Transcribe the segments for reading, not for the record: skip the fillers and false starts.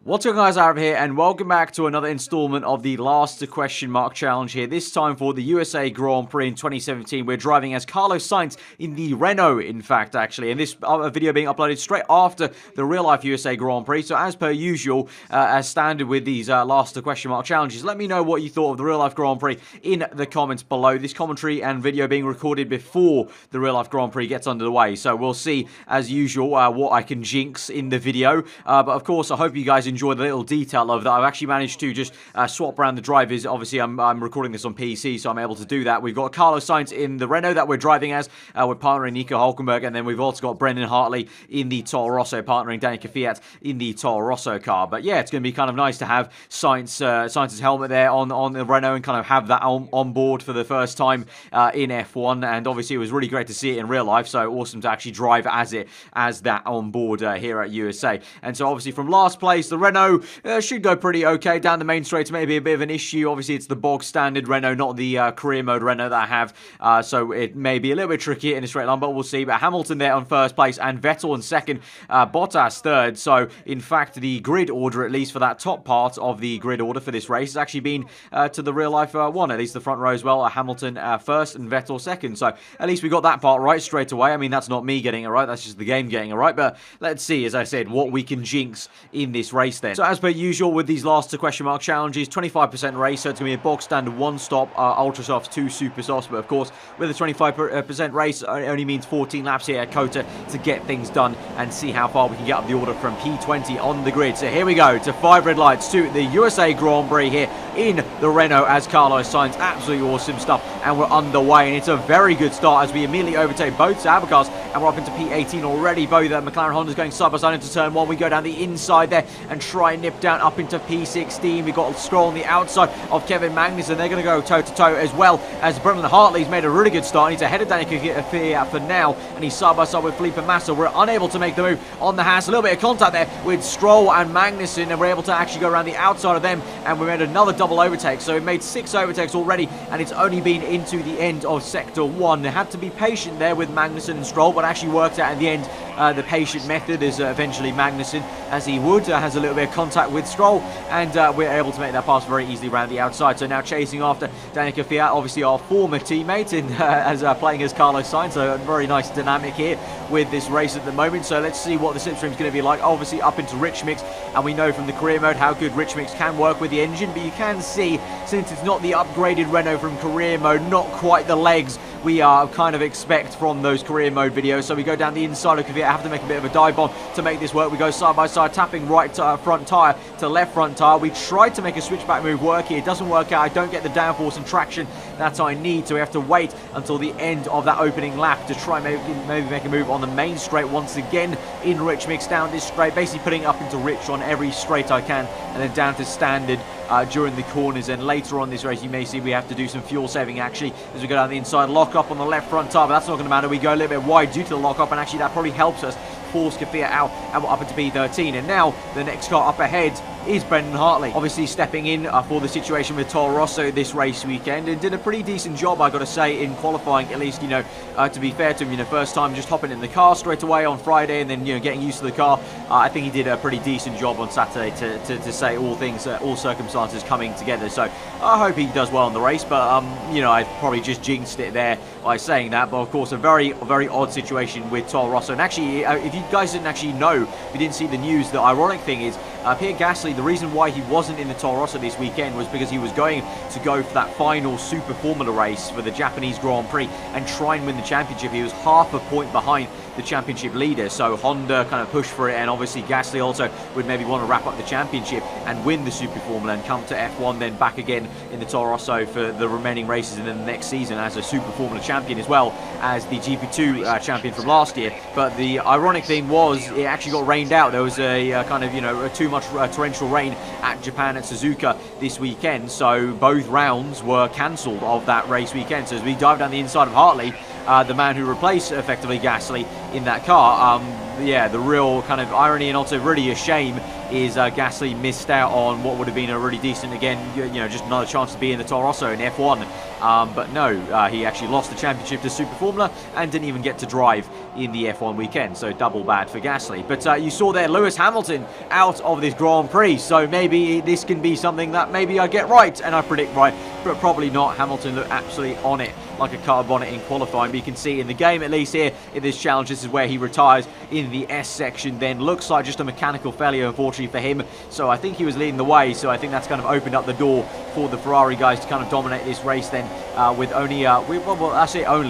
What's going on, guys? Arab here, and welcome back to another installment of the Last Question Mark Challenge here. This time for the USA Grand Prix in 2017. We're driving as Carlos Sainz in the Renault, in fact, actually. And this video being uploaded straight after the real-life USA Grand Prix. So as per usual, as standard with these Last Question Mark Challenges, let me know what you thought of the real-life Grand Prix in the comments below. This commentary and video being recorded before the real-life Grand Prix gets underway. So we'll see, as usual, what I can jinx in the video. But of course, I hope you guys enjoy the little detail of that. I've actually managed to just swap around the drivers. Obviously, I'm recording this on PC, so I'm able to do that. We've got Carlos Sainz in the Renault that we're driving as. We're partnering Nico Hülkenberg, and then we've also got Brendan Hartley in the Toro Rosso, partnering Danica Fiat in the Toro Rosso car. But yeah, it's going to be kind of nice to have Sainz's helmet there on the Renault and kind of have that on board for the first time in F1. And obviously, it was really great to see it in real life, so awesome to actually drive as that on board here at USA. And so obviously, from last place, the Renault should go pretty okay. Down the main straights, maybe a bit of an issue. Obviously, it's the bog standard Renault, not the career mode Renault that I have. So it may be a little bit tricky in a straight line, but we'll see. But Hamilton there on first place, and Vettel in second, Bottas third. So in fact, the grid order, at least for that top part of the grid order for this race, has actually been to the real life one. At least the front row as well. Hamilton first and Vettel second. So at least we got that part right straight away. I mean, that's not me getting it right. That's just the game getting it right. But let's see, as I said, what we can jinx in this race then. So as per usual with these last question mark challenges, 25% race, so it's going to be a box standard one stop, ultra softs, 2 super softs. But of course, with a 25% race, it only means 14 laps here at COTA to get things done and see how far we can get up the order from P20 on the grid. So here we go to 5 red lights to the USA Grand Prix here in the Renault as Carlos Sainz. Absolutely awesome stuff, and we're underway, and it's a very good start as we immediately overtake both Sauber cars, and we're up into P18 already. Both McLaren Hondas going side by side into turn 1. We go down the inside there and try and nip down up into P16. We've got Stroll on the outside of Kevin Magnussen. They're going to go toe-to-toe as well as Brendan Hartley's made a really good start. He's ahead of Danica Fiat for now, and he's side by side with Felipe Massa. We're unable to make the move on the Haas. A little bit of contact there with Stroll and Magnussen, and we're able to actually go around the outside of them, and we made another double overtake. So we've made 6 overtakes already, and it's only been into the end of Sector 1. They had to be patient there with Magnussen and Stroll, but actually worked out in the end. The patient method is eventually Magnussen, as he would, has a little bit of contact with Stroll, and we're able to make that pass very easily around the outside. So now chasing after Danica Fiat, obviously our former teammate, as playing as Carlos Sainz. So a very nice dynamic here with this race at the moment. So let's see what the slipstream is going to be like. Obviously up into Rich Mix, and we know from the career mode how good Rich Mix can work with the engine, but you can see, since it's not the upgraded Renault from career mode, not quite the legs we kind of expect from those career mode videos. So we go down the inside of Kvyat, have to make a bit of a dive bomb to make this work. We go side by side, tapping right front tyre to left front tyre. We tried to make a switchback move work here. It doesn't work out. I don't get the downforce and traction that I need, so we have to wait until the end of that opening lap to try maybe make a move on the main straight once again in Rich Mix down this straight, basically putting up into Rich on every straight I can, and then down to standard during the corners. And later on this race, you may see we have to do some fuel saving actually as we go down the inside. Lock up on the left front tyre, but that's not going to matter. We go a little bit wide due to the lock up, and actually that probably helps us force Kvyat out, and we're up into P13. And now the next car up ahead is Brendan Hartley, obviously stepping in for the situation with Toro Rosso this race weekend, and did a pretty decent job, I got to say, in qualifying, at least, to be fair to him, first time just hopping in the car straight away on Friday, and then, getting used to the car. I think he did a pretty decent job on Saturday to say all things, all circumstances coming together. So I hope he does well in the race, but, I probably just jinxed it there by saying that. But of course, a very odd situation with Toro Rosso. And actually, if you guys didn't actually know, if you didn't see the news, the ironic thing is, Pierre Gasly, the reason why he wasn't in the Toro Rosso this weekend was because he was going to go for that final Super Formula race for the Japanese Grand Prix and try and win the championship. He was half a point behind the championship leader, so Honda kind of pushed for it, and obviously Gasly also would maybe want to wrap up the championship and win the Super Formula and come to F1, then back again in the Toro Rosso for the remaining races and then the next season as a Super Formula champion, as well as the GP2 champion from last year. But the ironic thing was, it actually got rained out. There was a kind of, too much torrential rain at Japan at Suzuka this weekend, so both rounds were cancelled of that race weekend. So as we dive down the inside of Hartley, the man who replaced effectively Gasly in that car, yeah, the real kind of irony, and also really a shame is Gasly missed out on what would have been a really decent, again, just another chance to be in the Toro Rosso in F1. But no, he actually lost the championship to Super Formula and didn't even get to drive in the F1 weekend, so double bad for Gasly. But you saw there Lewis Hamilton out of this Grand Prix, so maybe this can be something that maybe I get right, and I predict right, but probably not. Hamilton looked absolutely on it like a car bonnet in qualifying, but you can see in the game, at least here in this challenge, this is where he retires in the S section. Then looks like just a mechanical failure, unfortunately for him, so I think he was leading the way, so I think that's kind of opened up the door for the Ferrari guys to kind of dominate this race then, with only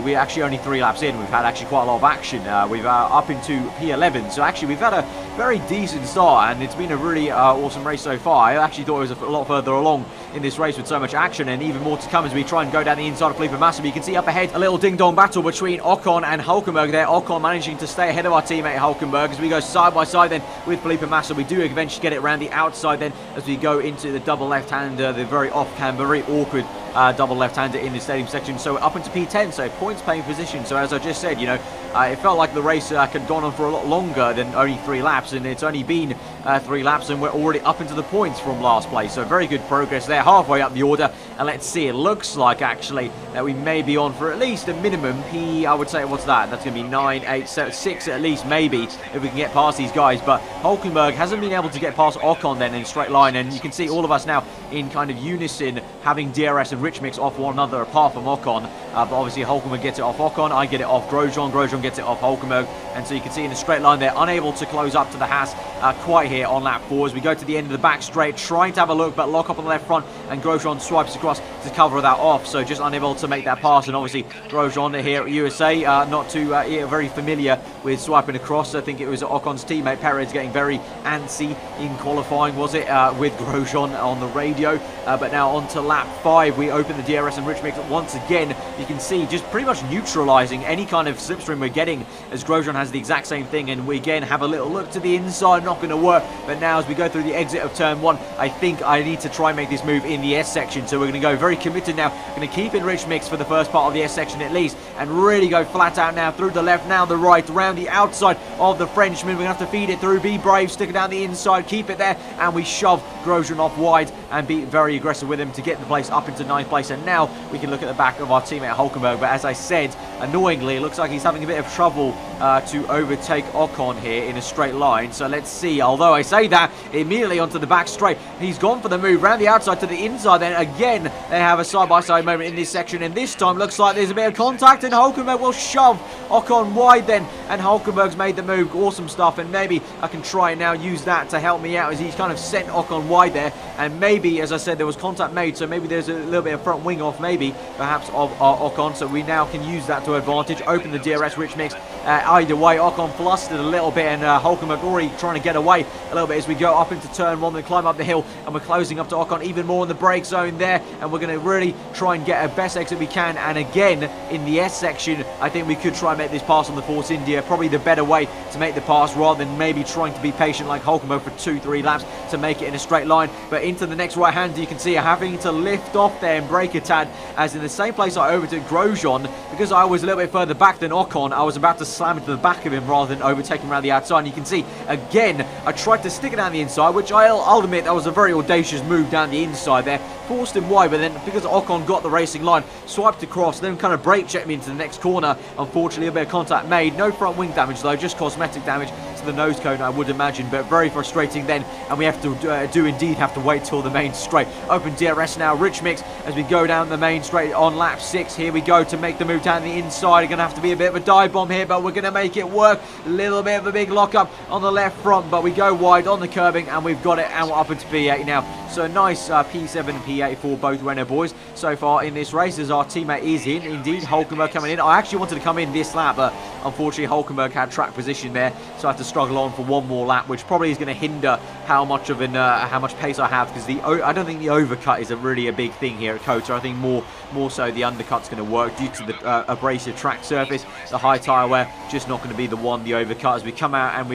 we actually only 3 laps in. We've had actually quite a lot of action. We've up into P11, so actually we've had a very decent start, and it's been a really awesome race so far. I actually thought it was a lot further along in this race with so much action, and even more to come as we try and go down the inside of Felipe Massa. You can see up ahead a little ding-dong battle between Ocon and Hulkenberg there. Ocon managing to stay ahead of our teammate Hulkenberg as we go side by side then with Felipe Massa. We do eventually get it around the outside then as we go into the double left-hander, the very off-camber, very awkward double left-hander in the stadium section. So up into P10, so points paying position. So as I just said, it felt like the race had gone on for a lot longer than only 3 laps, and it's only been 3 laps, and we're already up into the points from last place. So very good progress there, halfway up the order. And let's see, it looks like actually that we may be on for at least a minimum I would say, what's that? That's going to be 9, 8, 7, 6 at least, maybe, if we can get past these guys. But Hulkenberg hasn't been able to get past Ocon then in a straight line, and you can see all of us now in kind of unison, having DRS and Rich Mix off one another apart from Ocon. But obviously Hulkenberg gets it off Ocon, I get it off Grosjean, Grosjean gets it off Hulkenberg, and so you can see in the straight line they're unable to close up to the Haas quite here on lap 4 as we go to the end of the back straight, trying to have a look, but lock up on the left front, and Grosjean swipes across to cover that off, so just unable to make that pass. And obviously Grosjean here at USA, not too very familiar with swiping across. I think it was Ocon's teammate Perez getting very antsy in qualifying, was it, with Grosjean on the radio. But now on to lap 5, we open the DRS and Rich Mix once again. You can see just pretty much neutralising any kind of slipstream we're getting, as Grosjean has the exact same thing, and we again have a little look to the inside, not going to work. But now as we go through the exit of turn 1, I think I need to try and make this move in the S section, so we're going to go very committed now, going to keep in Rich Mix for the first part of the S section at least, and really go flat out now through the left, now the right, around the outside of the Frenchman. We're going to have to feed it through, be brave, stick it down the inside, keep it there, and we shove Grosjean off wide and be very aggressive with him to get the place up into 9th place. And now we can look at the back of our teammate Hulkenberg, but as I said, annoyingly, it looks like he's having a bit of trouble to overtake Ocon here in a straight line. So let's see, although I say that, immediately onto the back straight, he's gone for the move round the outside to the inside. Then again, they have a side-by-side moment in this section, and this time looks like there's a bit of contact, and Hulkenberg will shove Ocon wide then, and Hulkenberg's made the move. Awesome stuff, and maybe I can try and now use that to help me out as he's kind of sent Ocon wide there, and maybe, as I said, there was contact made, so maybe there's a little bit of front wing off, maybe, perhaps, of Ocon, so we now can use that to advantage, open the DRS Rich Mix. Either way, Ocon flustered a little bit, and Hulkenberg already trying to get away a little bit as we go up into turn 1 and climb up the hill, and we're closing up to Ocon even more in the brake zone there, and we're going to really try and get a best exit we can. And again, in the S section, I think we could try and make this pass on the Force India, probably the better way to make the pass, rather than maybe trying to be patient like Hulkenberg for 2-3 laps to make it in a straight line. But into the next right hand, you can see having to lift off there and brake a tad, as in the same place I overtook Grosjean, because I was a little bit further back than Ocon, I was about to slam into the back of him rather than overtaking around the outside. And you can see again, I tried to stick it down the inside, which I'll admit that was a very audacious move down the inside there, forced him wide, but then because Ocon got the racing line, swiped across, then kind of brake checked me into the next corner. Unfortunately, a bit of contact made, no front wing damage though, just cosmetic damage to the nose cone, I would imagine, but very frustrating then, and we have to indeed have to wait till the main straight. Open DRS now, Rich Mix, as we go down the main straight on lap 6. Here we go to make the move down the inside. Going to have to be a bit of a dive bomb here, but we're going to make it work. A little bit of a big lockup on the left front, but we go wide on the curbing, and we've got it, and we're up into P8 now. So nice P7 and P8 for both Renault boys so far in this race, as our teammate is in. Indeed, Hulkenberg coming in. I actually wanted to come in this lap, but unfortunately Hulkenberg had track position there, so I have to struggle on for one more lap, which probably is going to hinder how much pace I have, because I don't think the overcut is really a big thing here at COTA. I think more so the undercut's going to work due to the abrasive track surface. The high tyre wear just not going to be the overcut as we come out, and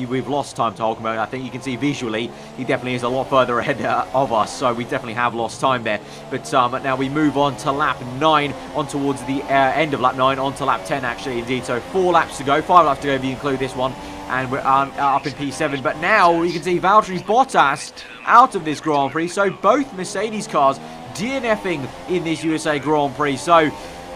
we've lost time to Hulkenberg. I think you can see visually he definitely is a lot further ahead of us, so we definitely have lost time there. But now we move on to lap 9, on towards the end of lap 9, on to lap 10 actually indeed. So 4 laps to go, 5 laps to go if you include this one, and we're up in P7. But now you can see Valtteri Bottas out of this Grand Prix, so both Mercedes cars DNFing in this USA Grand Prix. So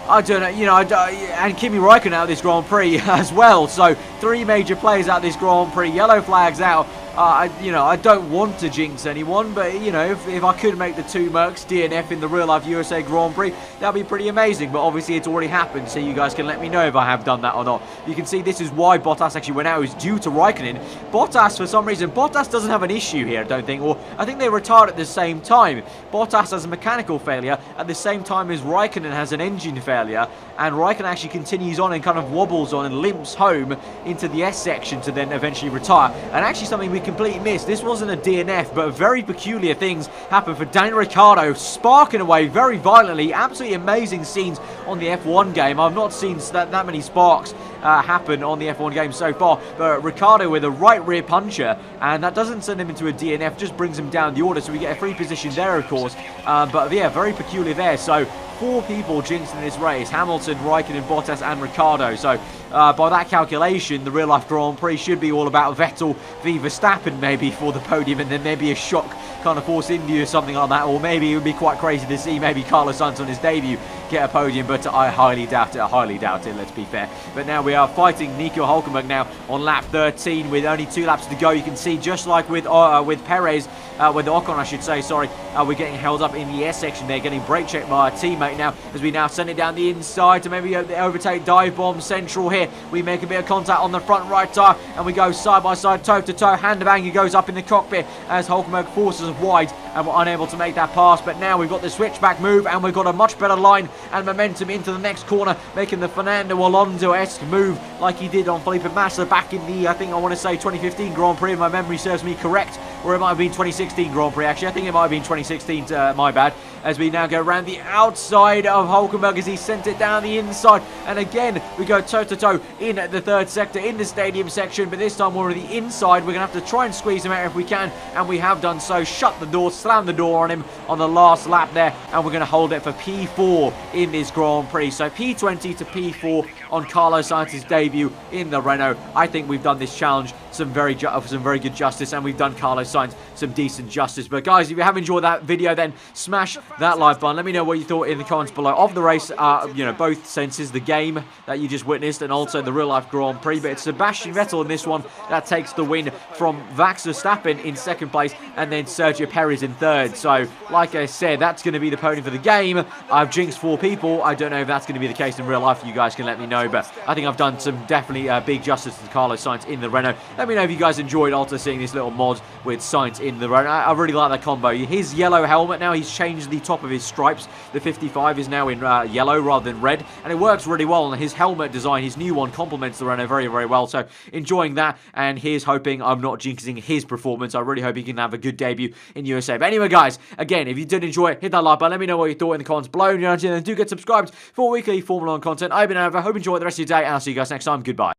I don't know, and Kimi Räikkönen out of this Grand Prix as well. So 3 major players out of this Grand Prix, yellow flags out. I don't want to jinx anyone, but, if I could make the 2 Mercs DNF in the real-life USA Grand Prix, that'd be pretty amazing. But obviously, it's already happened, so you guys can let me know if I have done that or not. You can see this is why Bottas actually went out. It was due to Räikkönen. Bottas, for some reason, Bottas doesn't have an issue here, I don't think. Or I think they retired at the same time. Bottas has a mechanical failure at the same time as Räikkönen has an engine failure. And Räikkönen actually continues on and kind of wobbles on and limps home into the S section to then eventually retire. And actually something we completely missed. This wasn't a DNF, but very peculiar things happened for Daniel Ricciardo, sparking away very violently. Absolutely amazing scenes on the F1 game. I've not seen that many sparks happen on the F1 game so far. But Ricciardo with a right rear puncher, and that doesn't send him into a DNF, just brings him down the order. So we get a free position there, of course. But yeah, very peculiar there. So 4 people jinxed in this race: Hamilton, Räikkönen, Bottas and Ricciardo. So by that calculation, the real-life Grand Prix should be all about Vettel v Verstappen maybe for the podium, and then maybe a shock kind of Force India or something like that. Or maybe it would be quite crazy to see maybe Carlos Sainz on his debut get a podium, but I highly doubt it, let's be fair. But now we are fighting Nico Hülkenberg now on lap 13 with only 2 laps to go. You can see, just like with Perez, with Ocon I should say, sorry, we're getting held up in the S section there, getting brake checked by our teammate now, as we now send it down the inside to maybe overtake dive bomb central here. We make a bit of contact on the front right tyre, and we go side by side, toe to toe. Hand banger goes up in the cockpit as Hülkenberg forces us wide, and we're unable to make that pass. But now we've got the switchback move, and we've got a much better line and momentum into the next corner, making the Fernando Alonso-esque move like he did on Felipe Massa back in the, I want to say 2015 Grand Prix, if my memory serves me correct, or it might have been 2016 Grand Prix actually. I think it might have been 2016, my bad. As we now go around the outside of Hülkenberg as he sent it down the inside, and again we go toe to toe in the 3rd sector in the stadium section, but this time we're on the inside. We're going to have to try and squeeze him out if we can, and we have done so. Shut the door, slam the door on him on the last lap there, and we're going to hold it for P4 in this Grand Prix. So P20 to P4 on Carlos Sainz's debut in the Renault. I think we've done this challenge some very good justice, and we've done Carlos Sainz some decent justice. But guys, if you have enjoyed that video, then smash that like button. Let me know what you thought in the comments below of the race, both senses, the game that you just witnessed and also the real life Grand Prix. But it's Sebastian Vettel in this one that takes the win from Max Verstappen in 2nd place, and then Sergio Perez in 3rd. So like I said, that's going to be the podium for the game. I've jinxed 4 people. I don't know if that's going to be the case in real life. You guys can let me know, but I think I've done some definitely big justice to Carlos Sainz in the Renault. Let me know if you guys enjoyed also seeing this little mod with Sainz in the Renault. I really like that combo. His yellow helmet now, he's changed the top of his stripes. The 55 is now in yellow rather than red, and it works really well. And his helmet design, his new one, complements the Renault very, very well. So enjoying that, and here's hoping I'm not jinxing his performance. I really hope he can have a good debut in USA. But anyway, guys, again, if you did enjoy it, hit that like button. Let me know what you thought in the comments below. And do get subscribed for weekly Formula 1 content. I've been over. Hope you enjoy the rest of your day, and I'll see you guys next time. Goodbye.